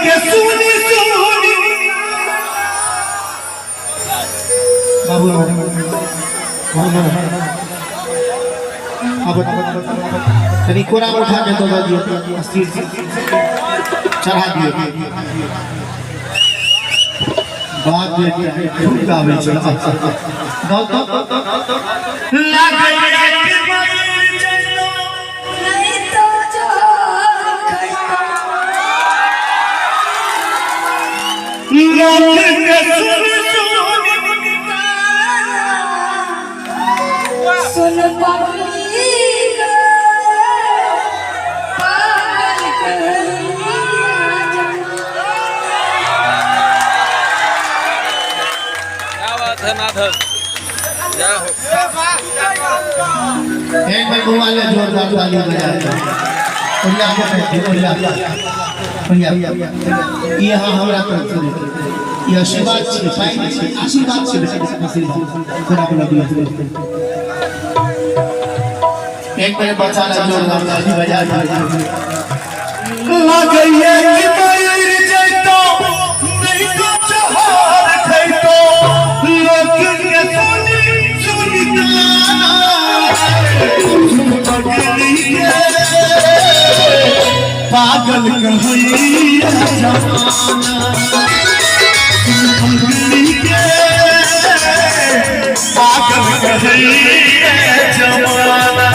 के सुनी सुनी बाबू अब तरी कोरा उठा के तो दियो अस्थिर चढ़ा दियो बात बेटी खूब गावे छै गाओ तो लागे के मर जइतो नहीं तो जो खटो लोग के सुन पगली पागल कर नाथन क्या हो एक भाई घुमाले जोरदार ताली बजाते भैया के बैठे भैया यहाँ हमरा तरफ से ये आशीर्वाद छे पाई छे आशीर्वाद छे आशीर्वाद कोना कोना दियो एक भाई बच्चा जोरदार ताली बजाते लगैया कि मयूर जइतो नहीं तो जहार खइतो लोग के सुनी सुनी पागल कहैया जमाना पागल कहैया जमाना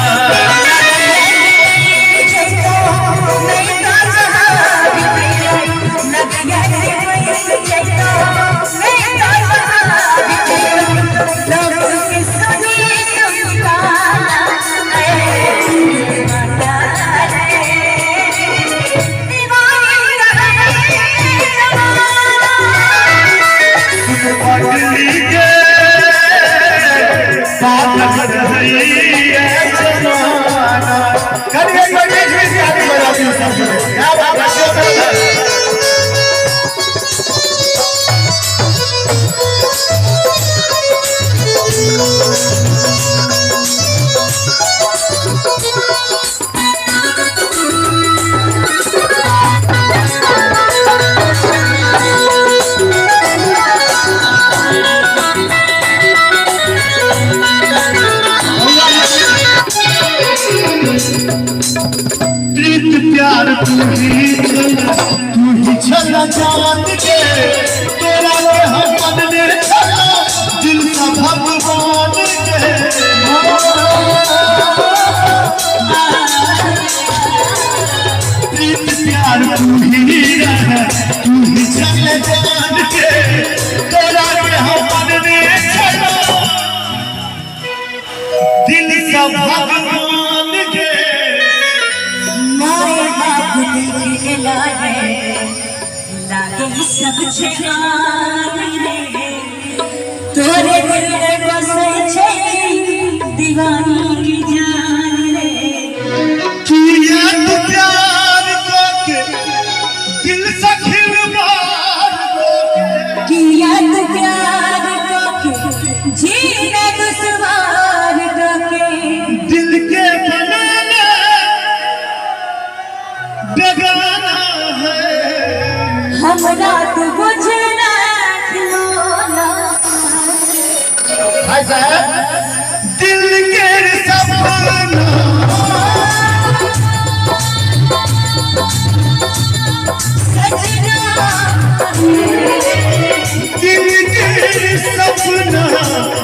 प्यार तू ही छला जान के तोरा के हम मन में छला दिल का भगवान के प्यार तू ही छला जान के तोरा के हम मन में छला दिल का भगवान के लागे सब तोरे दिल में बसे छे दीवानी की जान रे किया तू प्यार करके दिल से खिलवाड़ किया तू प्यार करके जीना दुश्वार करके दिल के बनाना बेगाना है हमरा तू बुझना खिलौना भाई साहब दिल के सपना सजना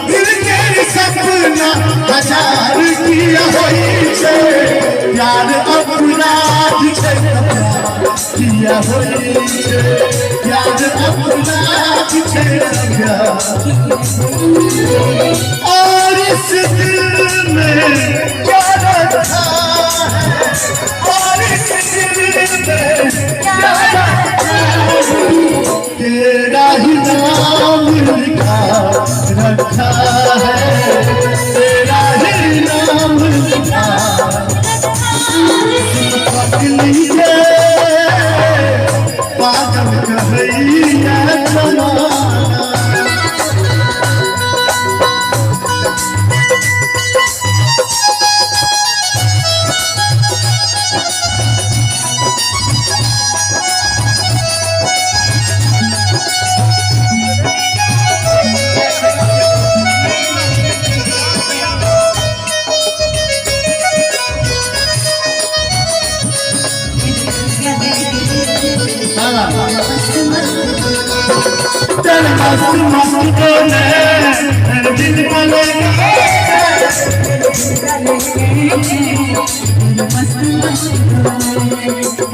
दिल के सपना हजार किया होई छे प्यार अपराध छे किया होई छे प्यार अपराध छे और इस दिल में क्या रखा है और इस दिल में क्या रखा है तेरा ही नाम लिखा रखा है तेरा ही नाम लिखा पगली है पागल कहैया जमाना मस्त मस्त बोले दिल वाले मस्त मस्त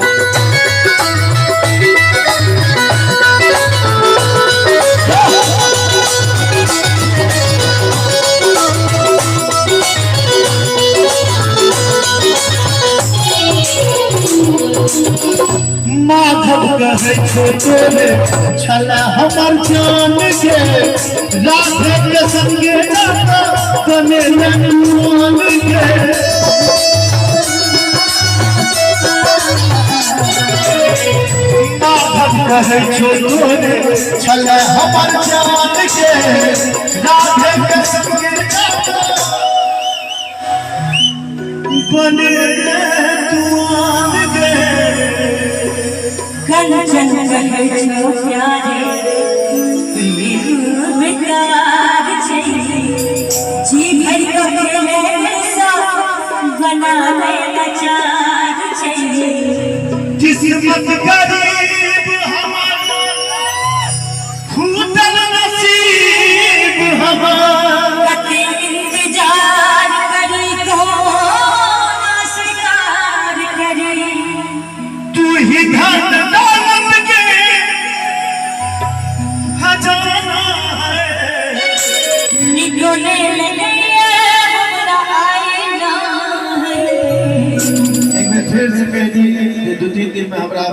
माधव कहे छोटोले छला हमर जान के राधे के संगे जाता तने मान के माधव कहे छोटोले छला हमर जान के राधे के संगे जाता बने तुआन के कंचन कहे छो प्यारे बेकार चाहिए जी भर को खेले सा बना ले लाचार चाहिए किस्मत गरीब हमारा फूटल नसीब हमारा कते इंतजार करी तो स्वीकार करी तू ही धन दौलत के खजाना है निकोले लगे हमरा आईना है एक बार फिर से कह दी 2-3 दिन में हमरा